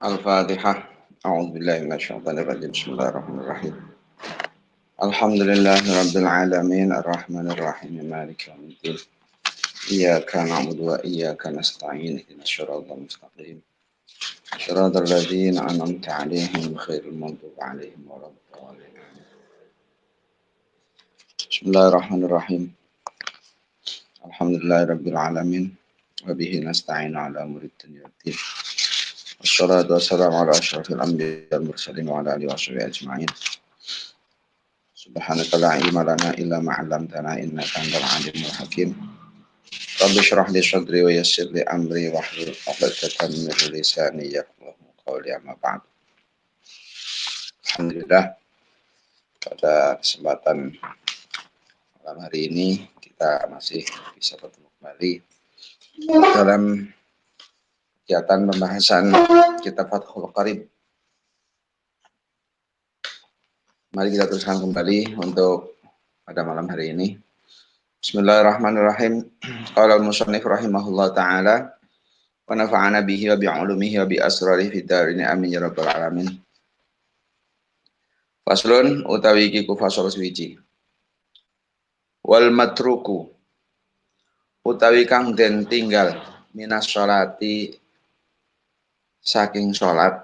Al-Fatihah. A'udzubillahi minasyaitonir rajim. Bismillahirrahmanirrahim. Alhamdulillahi rabbil alamin arrahmanir rahim maliki yaumiddin. Iyyaka na'budu wa iyyaka nasta'in ihdinas siratal mustaqim. Shiratal ladzina an'amta 'alaihim ghairil maghdubi 'alaihim waladdallin. Bismillahirrahmanirrahim. Alhamdulillahi rabbil alamin wa bihi nasta'inu 'ala umuri dunya waddin. Wassalatu wassalamu ala asyrafil anbiya'i wal mursalin wa ala alihi washabihi ajma'in. Subhanaka la ilma lana illa ma 'allamtana innaka antal alimul hakim. Rabbi shrah li sadri wa yassir li amri wahlul 'uqdatam min lisani yafqahu qawli amma ba'd. Alhamdulillah pada kesempatan malam hari ini kita masih bisa bertemu kembali dalam kegiatan pembahasan kitab Fathul Qarib. Mari kita teruskan kembali untuk pada malam hari ini. Bismillahirrahmanirrahim. Qala al-musannif rahimahullah ta'ala wa nafa'ana bihi wa bi'ulumihi wa bi asrarihi fid darin amin ya rabbal alamin. Faslun utawi iki ku fasal suwiji. Wal matruku utawi kang den tinggal minas sholati saking salat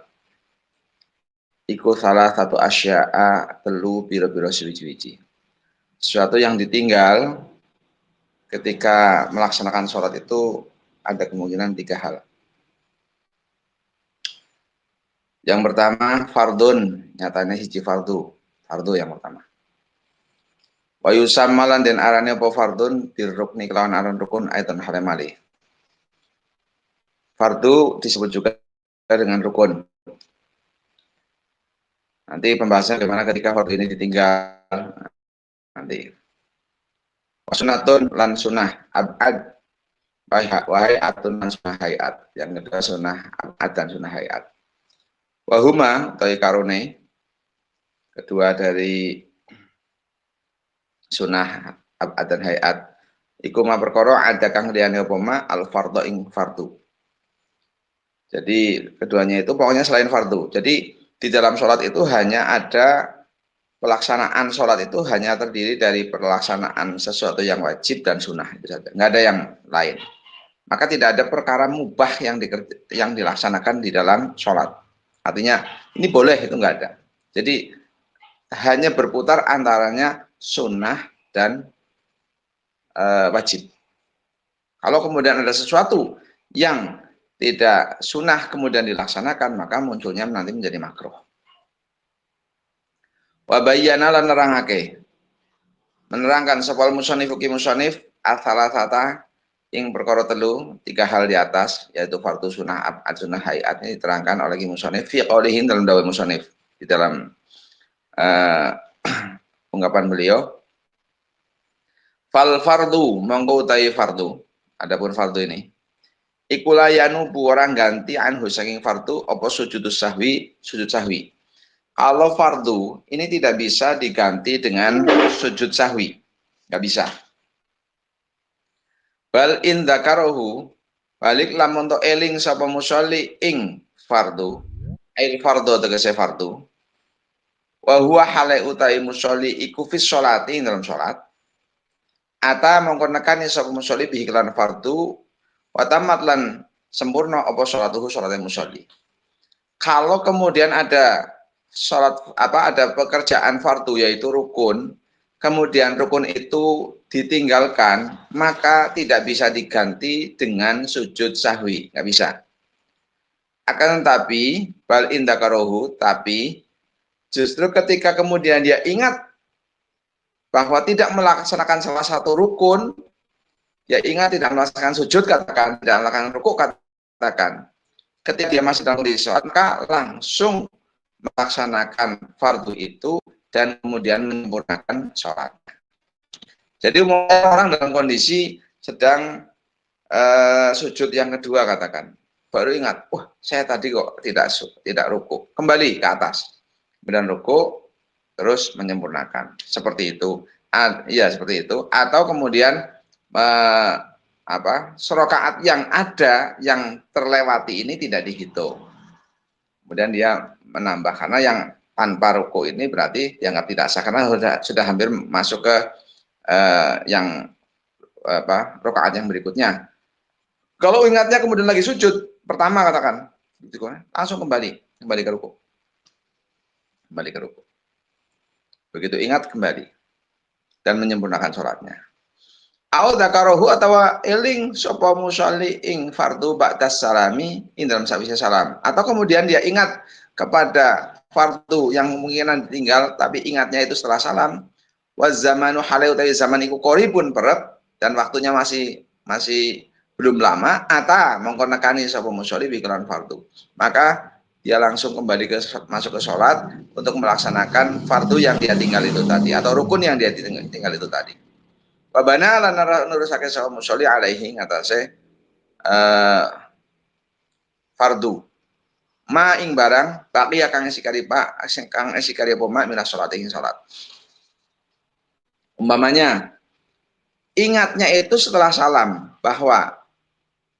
iku salah satu asya'a telu biro-biro suwiji-wiji. Sesuatu yang ditinggal ketika melaksanakan sholat itu ada kemungkinan tiga hal. Yang pertama, fardun, nyatanya hiji fardu yang pertama. Wa yusammalan den arane apa fardun birrukni kelawan aran rukun aitan halemali. Fardu disebut juga dengan rukun. Nanti pembahasan bagaimana ketika fardu ini ditinggal nanti. Sunatun lan sunah abad wahai atun lan sunah hayat. Yang kedua sunah abad dan sunah hayat. Wahuma atau karone kedua dari sunah abad dan hayat iku ma perkara ada kang liyane apa ma al fardhu ing fardu. Jadi keduanya itu pokoknya selain fardu. Jadi di dalam sholat itu hanya ada pelaksanaan sholat itu hanya terdiri dari pelaksanaan sesuatu yang wajib dan sunnah itu saja. Nggak ada yang lain. Maka tidak ada perkara mubah yang dilaksanakan di dalam sholat. Artinya ini boleh itu nggak ada. Jadi hanya berputar antaranya sunnah dan wajib. Kalau kemudian ada sesuatu yang tidak sunnah kemudian dilaksanakan, maka munculnya nanti menjadi makruh. Wa bayyana lan nerangake. Menerangkan sapa musannif uki musannif as-salasata ing perkara telu, tiga hal di atas yaitu fardu sunnah abad sunnah hayat ini diterangkan oleh musannif fi qaulihi dalam dawuh musannif di dalam ungkapan beliau. Fal fardu mongko utawi fardu. Adapun fardu ini ikulayanu bu orang ganti anhu saking fardu apa sujud sahwi. Kalau fardu ini tidak bisa diganti dengan sujud sahwi, nggak bisa. Bal in dzakarahu balik lamun to eling sapa musolli ing fardu, ail fardu tegese fardu. Wa huwa hale utai musolli iku fi sholati dalam salat. Ata mongko nekani sapa musolli bihi kelan fardu wa tamat lan sempurna apa sholatuhu salate musolli. Kalau kemudian ada ada pekerjaan fardu yaitu rukun, kemudian rukun itu ditinggalkan, maka tidak bisa diganti dengan sujud sahwi, nggak bisa. Akan tetapi bal indakarohu, tapi justru ketika kemudian dia ingat bahwa tidak melaksanakan salah satu rukun, ya ingat tidak melaksanakan sujud katakan, tidak melaksanakan rukuk katakan, ketika dia masih dalam kondisi sholat, maka langsung melaksanakan fardu itu dan kemudian menyempurnakan sholat. Jadi orang dalam kondisi sedang sujud yang kedua katakan, baru ingat, saya tadi kok tidak ruku, kembali ke atas, kemudian ruku, terus menyempurnakan, seperti itu, ya seperti itu, atau kemudian serokaat yang ada yang terlewati ini tidak dihitung. kemudian dia menambah, karena yang tanpa ruku ini berarti dianggap tidak sah karena sudah hampir masuk ke yang rakaat yang berikutnya. Kalau ingatnya kemudian lagi sujud pertama katakan, langsung kembali ke ruku, begitu ingat kembali dan menyempurnakan sholatnya. Au dzakarahu atawa eling sapa musolli ing fardu ba'das salami ing dalam sawise salam, atau kemudian dia ingat kepada fardu yang kemungkinan ditinggal tapi ingatnya itu setelah salam, wa zamanu halau ta zaman iku qaribun perep dan waktunya masih belum lama, ata mongko nekani sapa musolli biklan fardu, maka dia langsung kembali masuk ke sholat untuk melaksanakan fardu yang dia tinggal itu tadi atau rukun yang dia tinggal itu tadi. Wabana lan nurusake sapa musolli alaihi ngatasé fardu ma ing barang baqiya kang sikari pak kang sikari apa mak minas salat ing salat. Umpamanya ingatnya itu setelah salam, bahwa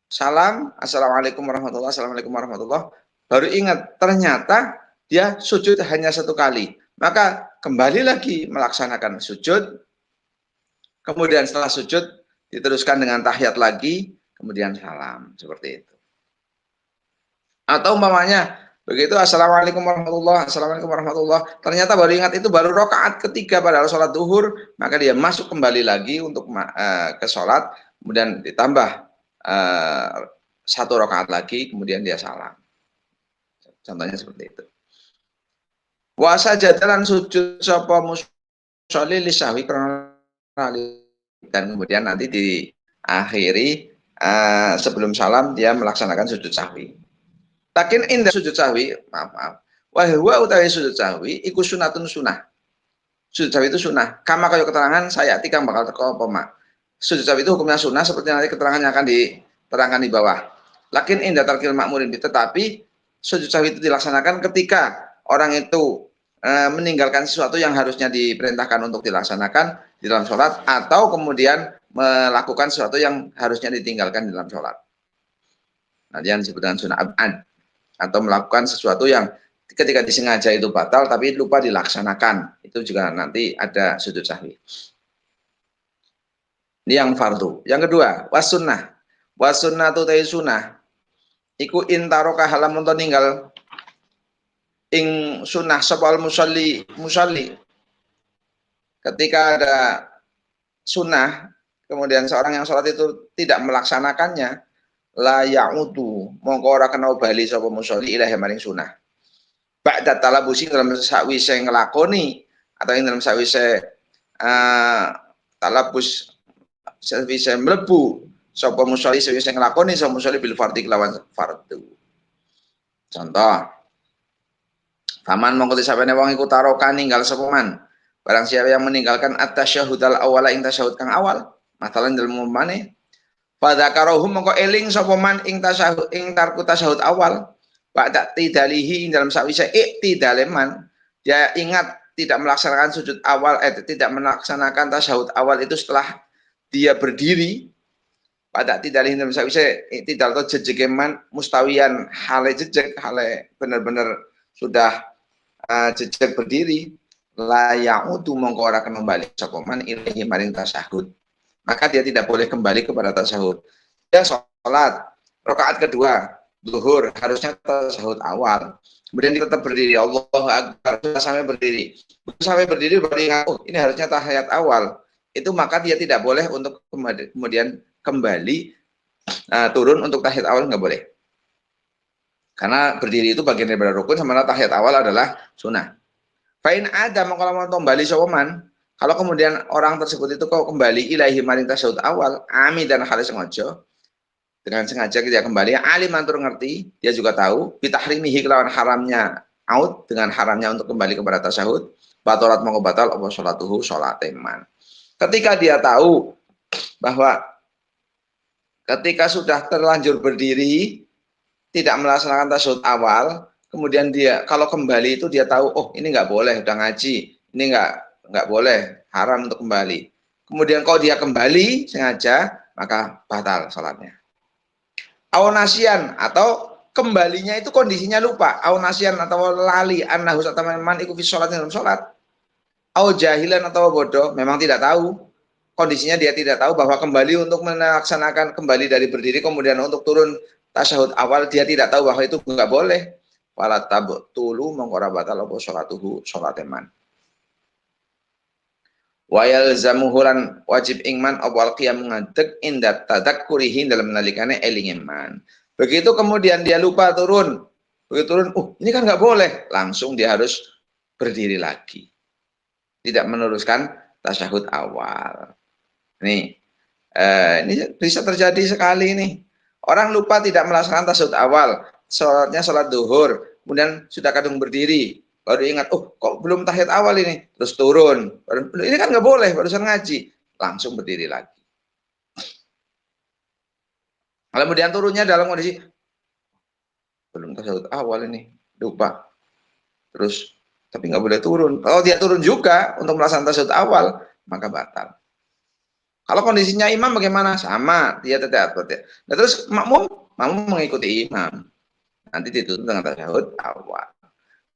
salam assalamualaikum warahmatullahi, baru ingat ternyata dia sujud hanya satu kali, maka kembali lagi melaksanakan sujud. Kemudian setelah sujud diteruskan dengan tahiyat lagi, kemudian salam, seperti itu. Atau umpamanya begitu assalamualaikum warahmatullahi, ternyata baru ingat itu baru rakaat ketiga padahal sholat duhur, maka dia masuk kembali lagi untuk ke sholat, kemudian ditambah satu rakaat lagi, kemudian dia salam. Contohnya seperti itu. Wasa jadalan sujud sapa musolli lisahwi dan kemudian nanti diakhiri sebelum salam dia melaksanakan sujud sahwi. Takin indah sujud sahwi, maaf. Wahwa utawi sujud sahwi iku sunatun sunnah. Sujud sahwi itu sunnah. Kama kaya keterangan saya tikang bakal teko apa. Sujud sahwi itu hukumnya sunnah seperti nanti keterangannya akan diterangkan di bawah. Lakin indah tarkil makmurin, tetapi sujud sahwi itu dilaksanakan ketika orang itu meninggalkan sesuatu yang harusnya diperintahkan untuk dilaksanakan di dalam sholat, atau kemudian melakukan sesuatu yang harusnya ditinggalkan di dalam sholat. Nah, yang disebut dengan sunnah abad, atau melakukan sesuatu yang ketika disengaja itu batal tapi lupa dilaksanakan, itu juga nanti ada sujud sahwi. Ini yang fardu. Yang kedua, wasunnah. Wasunnah tu ta'i sunnah iku intaroka halam untuk ninggal ing sunnah sopal musolli. Ketika ada sunnah kemudian seorang yang sholat itu tidak melaksanakannya, la ya'udu mongko ora kena bali sapa musolli ilahi maring sunnah ba'da talabusi dalam sakwise nglakoni atau ing dalam sakwise talabus sakwise mlebu sapa musolli sakwise nglakoni sapa musolli bil fardhi kelawan fardu. Contoh, faman mongko disapane wong iku taroka ninggal sapa man, barang siapa yang meninggalkan at-tasyahhudal awwala ing tasyahud kang awal, masalan dalem umpamane pada karohum mongko eling sapa man ing tasyahud ing tarku tasyahud awal, ba'da tidalihi ing dalam sawise iktidaleman, dia ingat tidak melaksanakan sujud awal, tidak melaksanakan tasyahud awal itu setelah dia berdiri, pada tidalihi dalam sawise iktidal atau jejegeman mustawian hale jejeg hale benar-benar sudah jejeg berdiri, la ya'udu mongko ora kembali sapa man ilahi maring tasyahud, maka dia tidak boleh kembali kepada tasyahud. Dia sholat rakaat kedua zuhur harusnya tasyahud awal, kemudian dia tetap berdiri, Allahu Akbar sampai berdiri baru ingat, oh ini harusnya tahiyat awal, itu maka dia tidak boleh untuk kemudian kembali turun untuk tahiyat awal, nggak boleh, karena berdiri itu bagian daripada rukun, sementara tahiyat awal adalah sunnah. Fa'in ada mengkalaman kembali sopaman, kalau kemudian orang tersebut itu kok kembali ilahi maring tasyahud awal, ami dan halis sengaja, dengan sengaja dia kembali, alim antur ngerti, dia juga tahu, bitahrimihi kelawan haramnya out, dengan haramnya untuk kembali kepada tasyahud, batalat mongko batal apa sholatuhu sholat teman. Ketika dia tahu bahwa ketika sudah terlanjur berdiri, tidak melaksanakan tasyahud awal, kemudian dia kalau kembali itu dia tahu, oh ini nggak boleh, udah ngaji, ini nggak boleh, haram untuk kembali. Kemudian kalau dia kembali sengaja, maka batal sholatnya. Awanasian, atau kembalinya itu kondisinya lupa, au nasian atau lali, annahu sataman iku fi sholat dalam sholat, au jahilan atau bodoh, memang tidak tahu. Kondisinya dia tidak tahu bahwa kembali untuk melaksanakan kembali dari berdiri kemudian untuk turun tasyahud awal dia tidak tahu bahwa itu enggak boleh. Wala tabtulu mongko batal apa sholatuhu sholat man. Wa yalzamuhu wajib ingman awal qiyam ngadeg indat tadakkurihi dalam nalikane eling man. Begitu kemudian dia lupa turun. Begitu turun, ini kan nggak boleh. Langsung dia harus berdiri lagi. Tidak meneruskan tasyahud awal. Nih, ini bisa terjadi sekali nih. Orang lupa tidak melaksanakan tasyahud awal. Sholatnya sholat duhur. Kemudian sudah kadung berdiri. Baru ingat, kok belum tahiyat awal ini. Terus turun. Ini kan nggak boleh, barusan ngaji. Langsung berdiri lagi. Kemudian turunnya dalam kondisi belum tasyahud awal ini, lupa. Terus tapi nggak boleh turun. Kalau dia turun juga untuk melaksanakan tasyahud awal, maka batal. Kalau kondisinya imam bagaimana? Sama, dia tidak. Nah, terus makmum mengikuti imam. Nanti ditutup dengan tasyahud awal.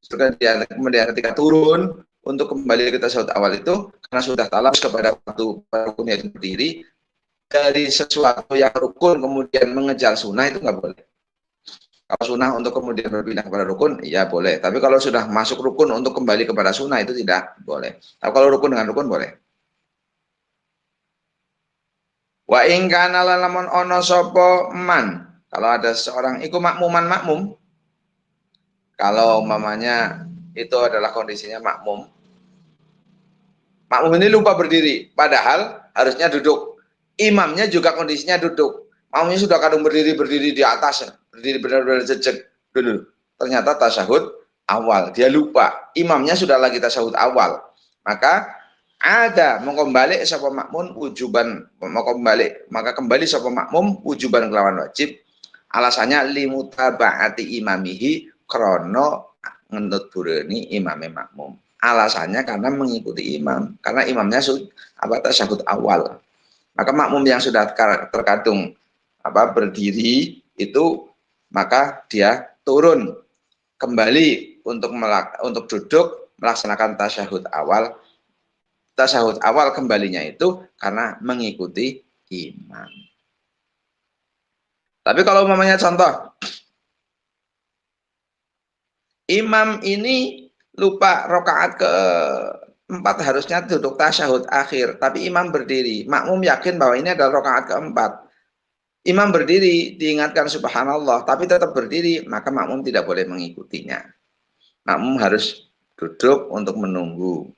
Kemudian ketika turun untuk kembali ke tasyahud awal itu karena sudah talab kepada waktu rukun yang berdiri, dari sesuatu yang rukun kemudian mengejar sunnah itu nggak boleh. Kalau sunnah untuk kemudian berpindah kepada rukun, ya boleh. Tapi kalau sudah masuk rukun untuk kembali kepada sunnah itu tidak boleh. Tapi kalau rukun dengan rukun boleh. Wa ing kana lamun ana sapa man, kalau ada seorang iku makmuman makmum, kalau umpamanya itu adalah kondisinya makmum. Makmum ini lupa berdiri, padahal harusnya duduk. Imamnya juga kondisinya duduk. Makmumnya sudah kadang berdiri di atas, berdiri benar-benar jejak dulu. Ternyata tasyahud awal, dia lupa. Imamnya sudah lagi tasyahud awal. Maka ada mengkembali sapa makmum wujuban maka kembali sapa makmum wujuban kelawan wajib. Alasannya limutaba'ati imamihi krono ngendut bureni imame makmum. Alasannya karena mengikuti imam, karena imamnya tasyahud awal. Maka makmum yang sudah terkadung berdiri itu maka dia turun kembali untuk duduk melaksanakan tasyahud awal. Tasyahud awal kembalinya itu karena mengikuti imam. Tapi kalau umpamanya contoh imam ini lupa rakaat keempat harusnya duduk tasyahud akhir, tapi imam berdiri. Makmum yakin bahwa ini adalah rakaat keempat. Imam berdiri, diingatkan subhanallah, tapi tetap berdiri, maka makmum tidak boleh mengikutinya. Makmum harus duduk untuk menunggu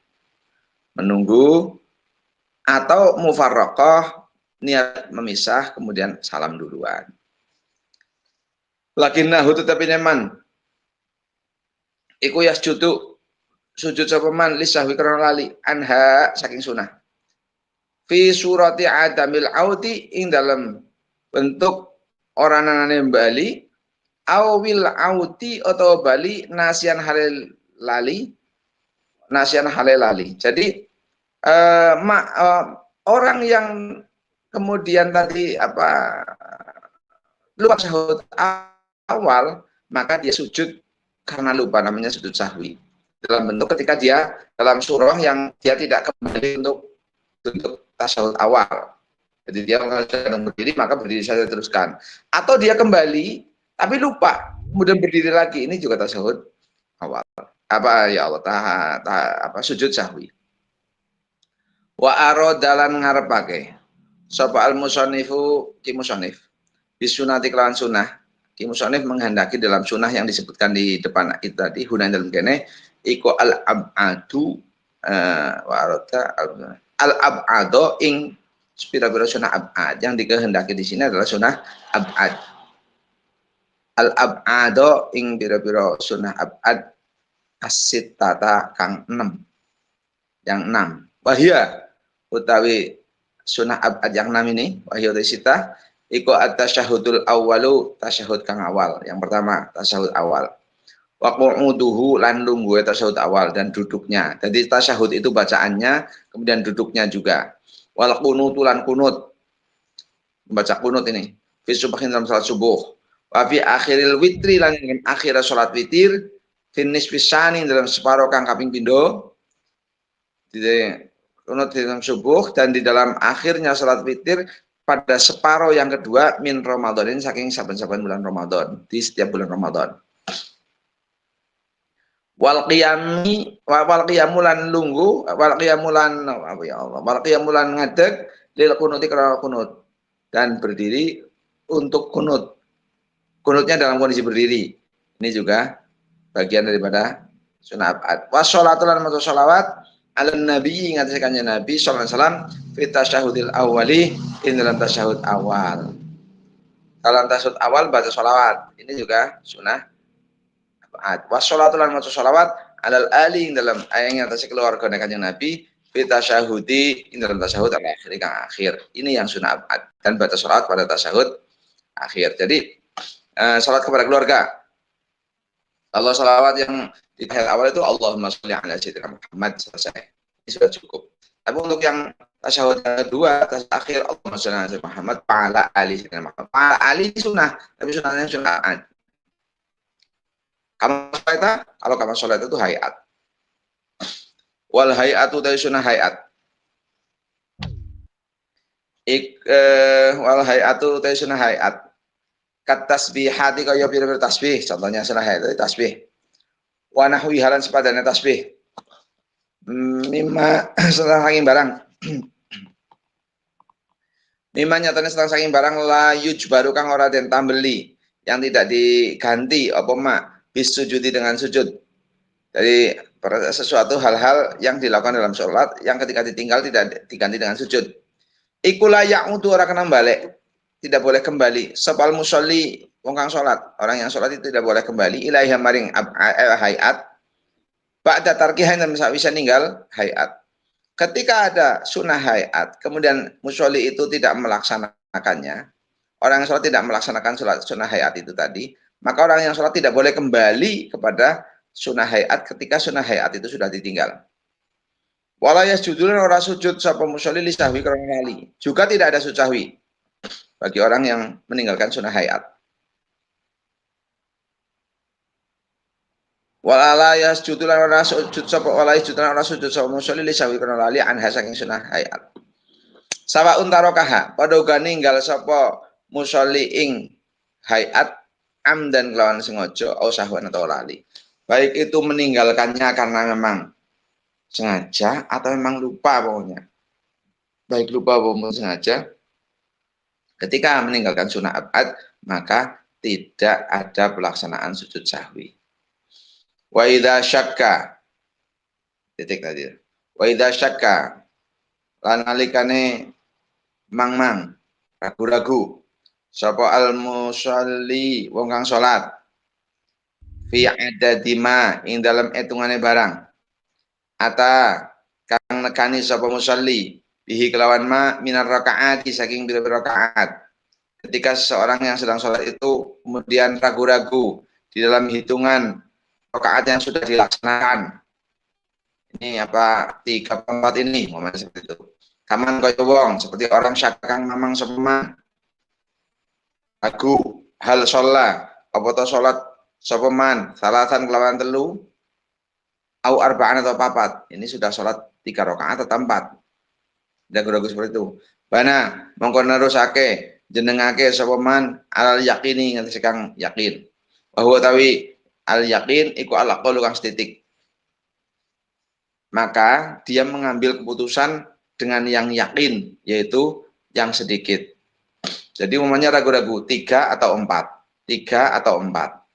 atau mufarraqah, niat memisah, kemudian salam duluan. Lakinnahu tetapi neman iku yasjudu sujud sapa man lisahwi karena lali anha saking sunah fi surati adamil auti ing dalam bentuk orang nanane bali awil auti atau bali nasian halal lali. Jadi orang yang kemudian tadi lupa sahut awal, maka dia sujud karena lupa, namanya sujud sahwi. Dalam bentuk ketika dia dalam surah yang dia tidak kembali untuk tasyahud awal. Jadi dia sedang berdiri, maka berdiri saja teruskan. Atau dia kembali, tapi lupa, kemudian berdiri lagi. Ini juga tasyahud awal. Ya Allah, sujud sahwi. Wa arodalan ngarepake sapa al musannifu ki musannif bisunati kelawan sunah. Ki musannif menghendaki dalam sunah yang disebutkan di depan itu tadi hunan dalam kene iku al abadu wa aroda al abado ing spira-spira sunah abad. Yang dikehendaki di sini adalah sunah abad. Al abado ing pira-pira sunah abad asit tata kang 6. Yang 6. Wahia utawi sunah abad yang 6 ini, wahia sita iku at-tasyahudul awwalu, tasyahud kang awal. Yang pertama, tasyahud awal. Wa qu'uduhu lan lungguhe tasyahud awal dan duduknya. Jadi tasyahud itu bacaannya, kemudian duduknya juga. Wal qunutu lan kunut. Membaca kunut ini. Fi subhin dalam salat subuh. Wa fi akhiril witri lan ing akhir salat witir finis pisani dalam separuh kang kaping pindho di kunut di dalam subuh dan di dalam akhirnya salat witir pada separuh yang kedua min Ramadan saking saben-saben bulan Ramadan di setiap bulan Ramadan. Wal qiyamulan lunggu wal qiyamulan apa ya Allah wal qiyamulan ngadeg lil kunuti karena kunut dan berdiri untuk kunutnya dalam kondisi berdiri ini juga bagian daripada sunah abad. Wassalatul lan maca sholawat ala nabi ngatasi kanjeng Nabi sallallahu alaihi wasallam fi tasyahudil awali in dalam tasyahud awal. Dalam tasyahud awal baca sholawat ini juga sunah abad. Wassalatul lan maca sholawat alal ali dalam ayat yang atas keluarga kanjeng Nabi fi tasyahudi in dalam tasyahud al akhir kang akhir. Ini yang sunah abad dan baca sholawat pada tasyahud akhir. Jadi salat kepada keluarga. Allah salawat yang di tahiyat awal itu Allahumma sholli ala sayyidina Muhammad selesai. Ini sudah cukup. Tapi untuk yang tasyahud kedua, tasyahud akhir Allahumma sholli ala sayyidina Muhammad ala ali sayyidina Muhammad. Ala ali sunnah, tapi sunnahnya sunnah. Kalau kamar sholat itu hayat. Wal hayatu dari sunnah hayat. Wal hayatu dari sunnah hayat. Kat tasbihati kaya pira-pira tasbih, contohnya sunah hayat itu tasbih. Wa nahwi halan sepadane tasbih. Mimma setengah saking barang. Mimma nyatane setengah saking barang la yujbaru kang ora den tambeli, yang tidak diganti apa mak bis sujudi dengan sujud. Jadi sesuatu hal-hal yang dilakukan dalam sholat yang ketika ditinggal tidak diganti dengan sujud. Iku layak untuk orang kena balik. Tidak boleh kembali sepal musolli wong kang salat, orang yang salat itu tidak boleh kembali ilaiha maring hayat ba'da tarkiha dan bisa ninggal hayat. Ketika ada sunnah hayat kemudian musolli itu tidak melaksanakannya, orang yang salat tidak melaksanakan salat sunnah hayat itu tadi, maka orang yang salat tidak boleh kembali kepada sunnah hayat ketika sunnah hayat itu sudah ditinggal. Wala yasjudun ora sujud sapa musolli li sahwi karena lali, juga tidak ada sujud sahwi bagi orang yang meninggalkan sunnah hayat. Wala yasjudu lan ora sujud sapa wala yasjudu lan ora sujud sapa musolli li sawi kana lali anha saking sunnah hayat. Sawa untarokaha padha uga ninggal sapa musolli ing hayat amdan lawan sengaja au sahwan atau lali. Baik itu meninggalkannya karena memang sengaja atau memang lupa pokoknya. Baik lupa maupun sengaja. Ketika meninggalkan sunnah abad, maka tidak ada pelaksanaan sujud sahwi. Wa idza syakka titik tadi. Wa idza syakka lan nalikane mang-mang ragu-ragu sapa al musalli wong kang salat fi adadima ing dalam etungane barang ata kang nekani sapa musalli bihi kelawan ma minar rakaati saking pira-pira rakaat. Ketika seseorang yang sedang sholat itu kemudian ragu-ragu di dalam hitungan rakaat yang sudah dilaksanakan. Ini apa 3/4 ini momennya seperti itu. Kaman kaya wong seperti orang syakang mamang sepeman. Ragu hal sholat apa to sholat sepeman salatan kelawan telu au arba'an atau papat. Ini sudah sholat 3 rakaat atau 4. Ragu-ragu seperti itu. Bana mongko nerusake jenengake sapa man al yakini nganti kang yakin. Bahwa tawi al yakin iku al aqal kang titik. Maka dia mengambil keputusan dengan yang yakin yaitu yang sedikit. Jadi umumnya ragu-ragu 3 atau 4. 3 atau 4.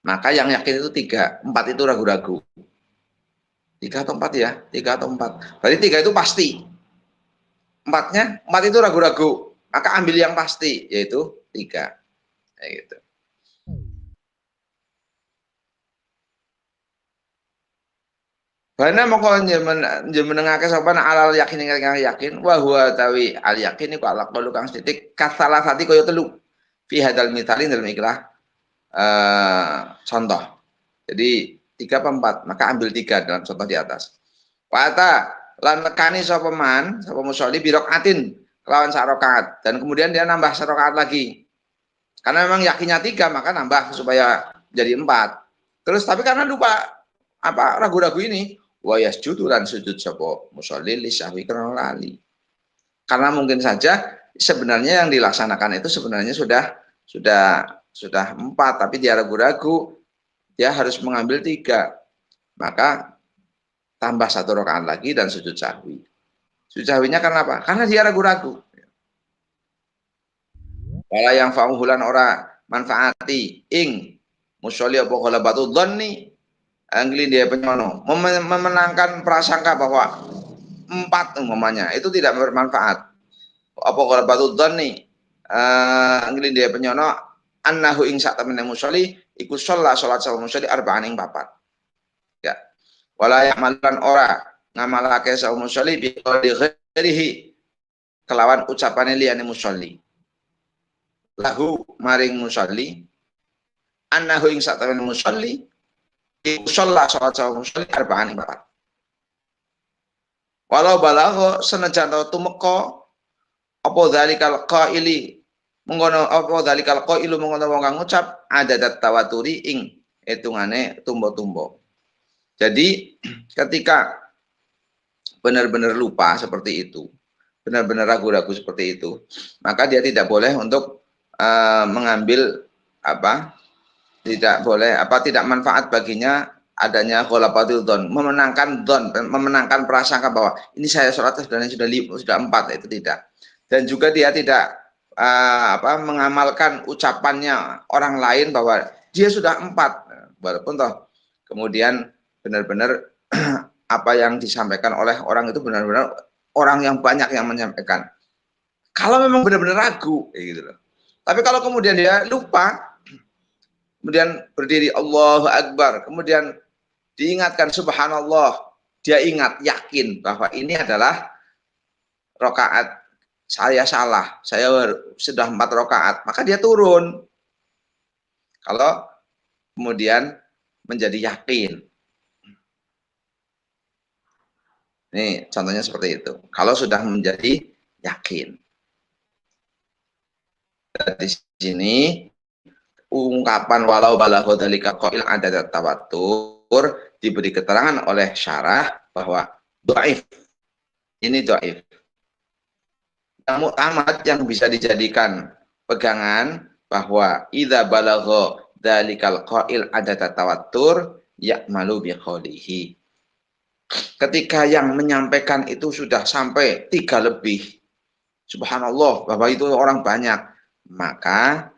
Maka yang yakin itu 3, 4 itu ragu-ragu. 3 atau 4 ya, 3 atau 4. Berarti 3 itu pasti. 4 itu ragu-ragu. Maka ambil yang pasti, yaitu 3. Kayak gitu. Bana mongko njenengake sapa alal yakin kang yakin wa huwa tawi al yakin iku alaq qalu kang titik kasalasati kaya telu. Fi hadal mitalin dalam ikhlah contoh. Jadi 3 apa 4, maka ambil 3 dalam contoh di atas. Wata lan nekani sapa man, sapa musolli bi rakaatin kelawan sak rakaat dan kemudian dia nambah sak rakaat lagi. Karena memang yakinnya 3, maka nambah supaya jadi 4. Terus tapi karena lupa ragu-ragu ini, wa yasjudu lan sujud sapa musolli li sahwi karena lali. Karena mungkin saja sebenarnya yang dilaksanakan itu sebenarnya sudah 4, tapi dia ragu-ragu, dia harus mengambil 3. Maka tambah 1 rakaat lagi dan sujud sahwi. Sujud sahwinya karena apa? Karena dia ragu-ragu. Wala yang fa'uhulan ora manfaati ing musolli apa ghalabatu dhanni anggli dia penyono memenangkan prasangka bahwa 4 umpamanya itu tidak bermanfaat. Apa ghalabatu dhanni anggli dia penyono annahu ing sak temene musolli iku sholat sama musolli arba'an ing 4. Ya. Wala ya'malan ora ngamalake sa musolli bi ghairihi kelawan ucapane liyane musolli. Lahu maring musolli annahu ing sak temene musolli iku sholat sama musolli arba'an ing 4. Walau balagho senajan tumeka apa dzalikal qaili mengkono apa dzalikal qailu mengkono wong kang ngucap adadat tawaturi ing hitungane tumbo-tumbo. Jadi ketika benar-benar lupa seperti itu, benar-benar ragu-ragu seperti itu, maka dia tidak boleh untuk mengambil tidak manfaat baginya adanya ghalabatul dzon, memenangkan prasangka bahwa ini saya sholat sebenarnya sudah 4, itu tidak. Dan juga dia tidak mengamalkan ucapannya orang lain bahwa dia sudah 4, walaupun toh kemudian benar-benar apa yang disampaikan oleh orang itu benar-benar orang yang banyak yang menyampaikan. Kalau memang benar-benar ragu, gitu loh. Tapi kalau kemudian dia lupa, kemudian berdiri Allahu Akbar, kemudian diingatkan subhanallah, dia ingat, yakin bahwa ini adalah rakaat saya salah, saya sudah 4 rakaat, maka dia turun. Kalau kemudian menjadi yakin. Nih, contohnya seperti itu. Kalau sudah menjadi yakin. Di sini ungkapan walau balagha dzalika qail ada tawatur diberi keterangan oleh syarah bahwa dhaif. Ini dhaif. Yang mu'tamad yang bisa dijadikan pegangan bahwa idza balagha dzalikal qail ada tawatur ya'malu bi qawlihi. Ketika yang menyampaikan itu sudah sampai 3 lebih, subhanallah, bahwa itu orang banyak, maka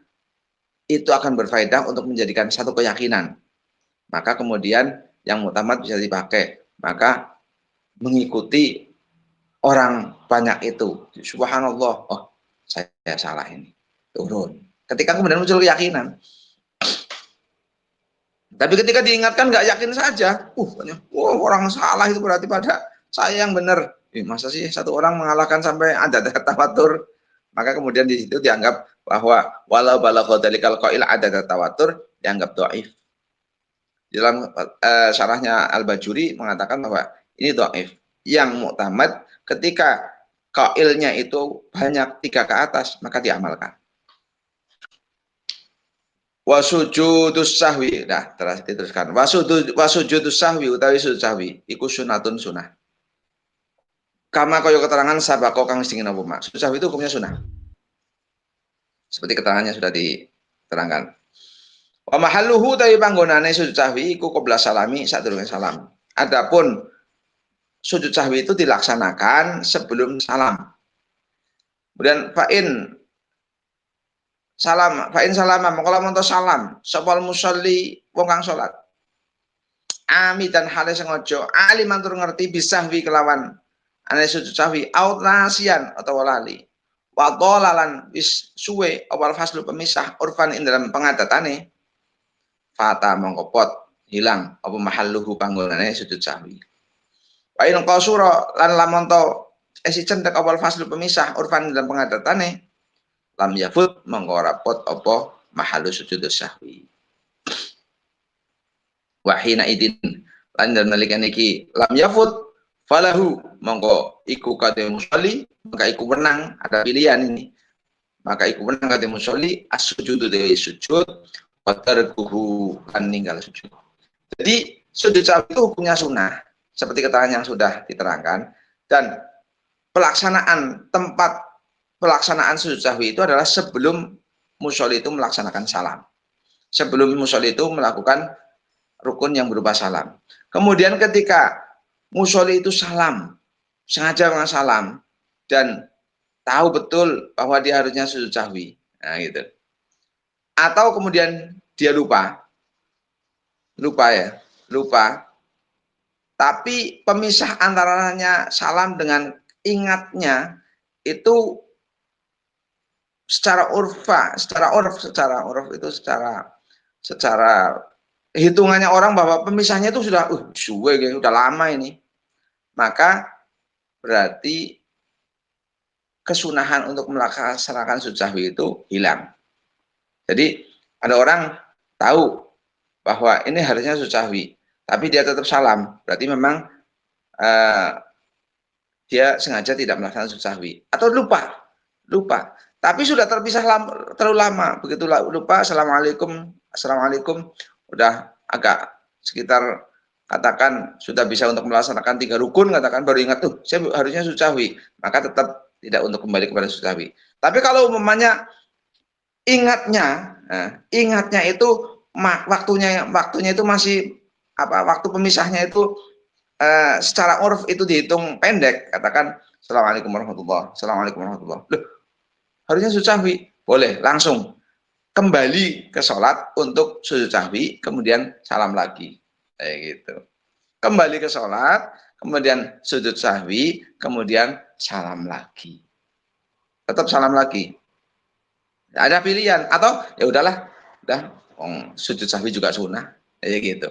itu akan berfaedah untuk menjadikan satu keyakinan. Maka kemudian yang mutamad bisa dipakai, maka mengikuti orang banyak itu, subhanallah, oh saya salah ini, turun. Ketika kemudian muncul keyakinan. Tapi ketika diingatkan nggak yakin saja, orang salah itu berarti pada saya yang benar. Masa sih satu orang mengalahkan sampai ada tawatur? Maka kemudian di situ dianggap bahwa walau balagha dzalikal qail ada tawatur, dianggap dhaif. Dalam syarahnya Al-Bajuri mengatakan bahwa ini dhaif. Yang mu'tamad ketika qailnya itu banyak 3 ke atas, maka diamalkan. Wasujudus sahwi, nah teruskan. Wasujudus sahwi utawi sujud sahwi iku sunatun sunah. Kama kaya keterangan sabako kang singin apa mak. Sujud sahwi itu hukumnya sunah. Seperti keterangannya sudah diterangkan. Wa mahalluhu utawi panggonane sujud sahwi iku qabla salami sadurunge salam. Adapun sujud sahwi itu dilaksanakan sebelum salam. Kemudian fa'in salama mengkola monto salam sopal musolli wong kang salat ami dan hale sengaja ali mantur ngerti bisahwi kelawan ane sujud sahwi out nasian atau lali wa dhalalan wis suwe awal faslu pemisah urfan ing dalam pengadatane fata mongkopot hilang apa mahalluhu panggonane sujud sahwi wa in qasura lan lamun to esi cendek awal faslu pemisah urfan dalam pengadatane lam yafut mongko rapot apa mahalu sujud sahwi. Wahina idin lan nalikan iki lam yafut falahu mongko iku kate musolli maka iku menang, ada pilihan ini maka iku menang kate musolli as-sujudu dewe sujud wa tarkuhu kan ninggal sujud. Jadi sujud sahwi itu hukumnya sunnah seperti keterangan yang sudah diterangkan, dan pelaksanaan tempat pelaksanaan sujud sahwi itu adalah sebelum musolli itu melaksanakan salam. Sebelum musolli itu melakukan rukun yang berupa salam. Kemudian ketika musolli itu salam, sengaja salam dan tahu betul bahwa dia harusnya sujud sahwi, nah gitu. Atau kemudian dia lupa ya, tapi pemisah antaranya salam dengan ingatnya itu secara urf itu secara hitungannya orang bahwa pemisahnya itu sudah sudah lama ini, maka berarti kesunahan untuk melaksanakan sujud sahwi itu hilang. Jadi ada orang tahu bahwa ini harusnya sujud sahwi, tapi dia tetap salam, berarti memang dia sengaja tidak melaksanakan sujud sahwi, atau lupa, tapi sudah terpisah terlalu lama, begitu lupa, assalamualaikum, udah agak sekitar katakan sudah bisa untuk melaksanakan 3 rukun, katakan baru ingat tuh saya harusnya sujud sahwi, maka tetap tidak untuk kembali kepada sujud sahwi. Tapi kalau umpamanya ingatnya itu waktunya itu masih waktu pemisahnya itu secara urf itu dihitung pendek, katakan assalamualaikum warahmatullah, loh, harusnya sujud sahwi, boleh langsung kembali ke sholat untuk sujud sahwi, kemudian salam lagi, kayak gitu. Kembali ke sholat, kemudian sujud sahwi, kemudian salam lagi, tetap salam lagi. Ada pilihan, atau ya udahlah, sujud sahwi juga sunnah, kayak gitu.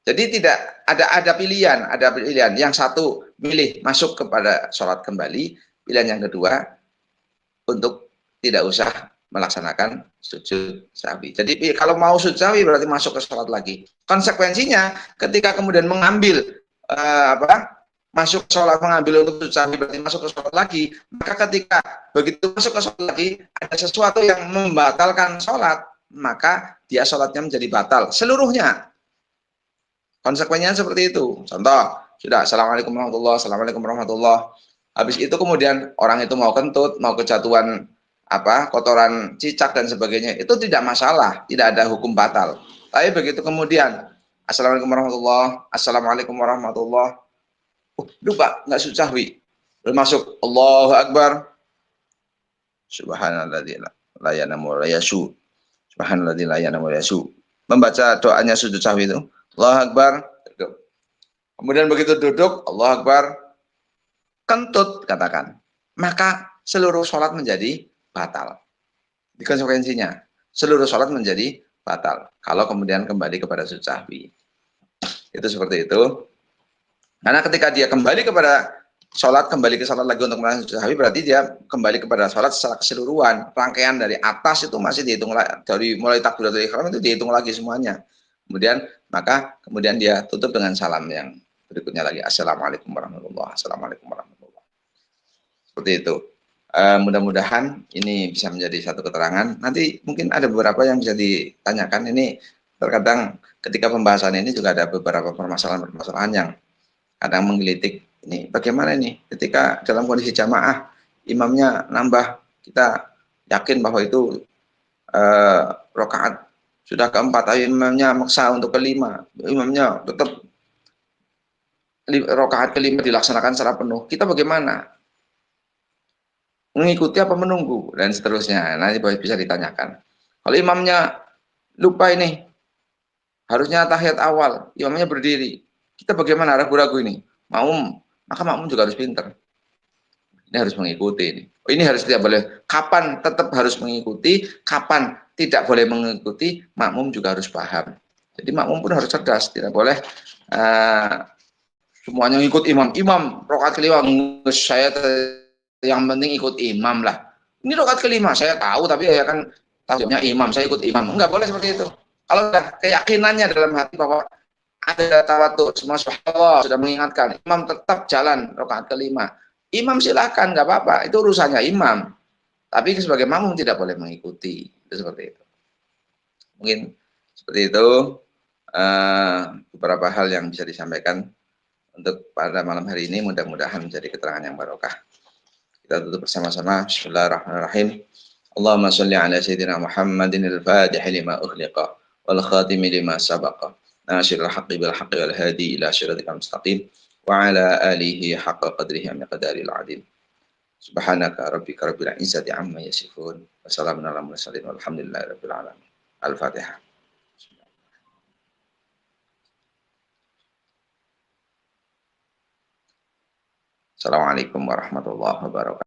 Jadi tidak ada pilihan, Yang satu milih masuk kepada sholat kembali, pilihan yang kedua untuk tidak usah melaksanakan sujud sahwi. Jadi kalau mau sujud sahwi berarti masuk ke sholat lagi. Konsekuensinya ketika kemudian mengambil masuk ke sholat, mengambil untuk sujud sahwi berarti masuk ke sholat lagi. Maka ketika begitu masuk ke sholat lagi ada sesuatu yang membatalkan sholat, maka dia sholatnya menjadi batal seluruhnya. Konsekuensinya seperti itu. Contoh, sudah assalamualaikum warahmatullah. Habis itu kemudian orang itu mau kentut, mau kejatuhan kotoran cicak dan sebagainya, itu tidak masalah, tidak ada hukum batal. Tapi begitu kemudian assalamualaikum warahmatullah, lupa nggak sujud sahwi, belum masuk, Allahu Akbar, subhanalladzi la yanamu wa la yasu, subhanalladzi la yanamu wa la yasu, membaca doanya sujud sahwi itu, Allahu Akbar, duduk. Kemudian begitu duduk, Allahu Akbar, kentut katakan, maka seluruh sholat menjadi batal. Di konsekuensinya seluruh sholat menjadi batal kalau kemudian kembali kepada sujud sahwi. Itu seperti itu. Karena ketika dia kembali ke sholat lagi untuk melakukan sujud sahwi, berarti dia kembali kepada sholat secara keseluruhan. Rangkaian dari atas itu masih dihitung dari mulai takbiratul ihram itu dihitung lagi semuanya. Kemudian dia tutup dengan salam yang berikutnya lagi, assalamualaikum warahmatullah, seperti itu. Mudah-mudahan ini bisa menjadi satu keterangan. Nanti mungkin ada beberapa yang bisa ditanyakan. Ini terkadang ketika pembahasan ini juga ada beberapa permasalahan yang kadang menggelitik. Ini bagaimana ini ketika dalam kondisi jamaah imamnya nambah, kita yakin bahwa itu rakaat sudah keempat, tapi imamnya maksa untuk kelima, imamnya tetap rakaat kelima dilaksanakan secara penuh. Kita bagaimana? Mengikuti apa menunggu dan seterusnya. Nanti bisa ditanyakan. Kalau imamnya lupa ini, harusnya tahiyat awal, imamnya berdiri, kita bagaimana? Ragu-ragu ini, maka makmum juga harus pinter. Ini harus mengikuti ini. Ini harus tidak boleh. Kapan tetap harus mengikuti, kapan tidak boleh mengikuti, makmum juga harus paham. Jadi makmum pun harus cerdas, tidak boleh semuanya ikut imam. Imam rakaat kelima, saya yang penting ikut imam lah. Ini rakaat kelima, saya tahu, tapi ya kan tahunya imam, saya ikut imam. Enggak boleh seperti itu. Kalau sudah keyakinannya dalam hati bahwa ada tawatu, semua subhanallah sudah mengingatkan, imam tetap jalan rakaat kelima, imam silakan, nggak apa-apa, itu urusannya imam. Tapi sebagai makmum tidak boleh mengikuti, itu seperti itu. Mungkin seperti itu, beberapa hal yang bisa disampaikan untuk pada malam hari ini, mudah-mudahan menjadi keterangan yang barokah. Kita tutup bersama-sama. Bismillahirrahmanirrahim. Allahumma sholli ala sayyidina Muhammadin al-Fatih lima ughliqa wal khatimi lima sabaqa. Nasyirul haqqi bil haqqi wal hadi ila syiratikal mustaqim wa ala alihi haqqa qadrihi wa miqdaril azim. Subhanaka rabbika rabbil izzati amma yasifun. Wassalamun ala mursalin walhamdulillahi rabbil alamin. Al-Fatihah. Assalamualaikum warahmatullahi wabarakatuh.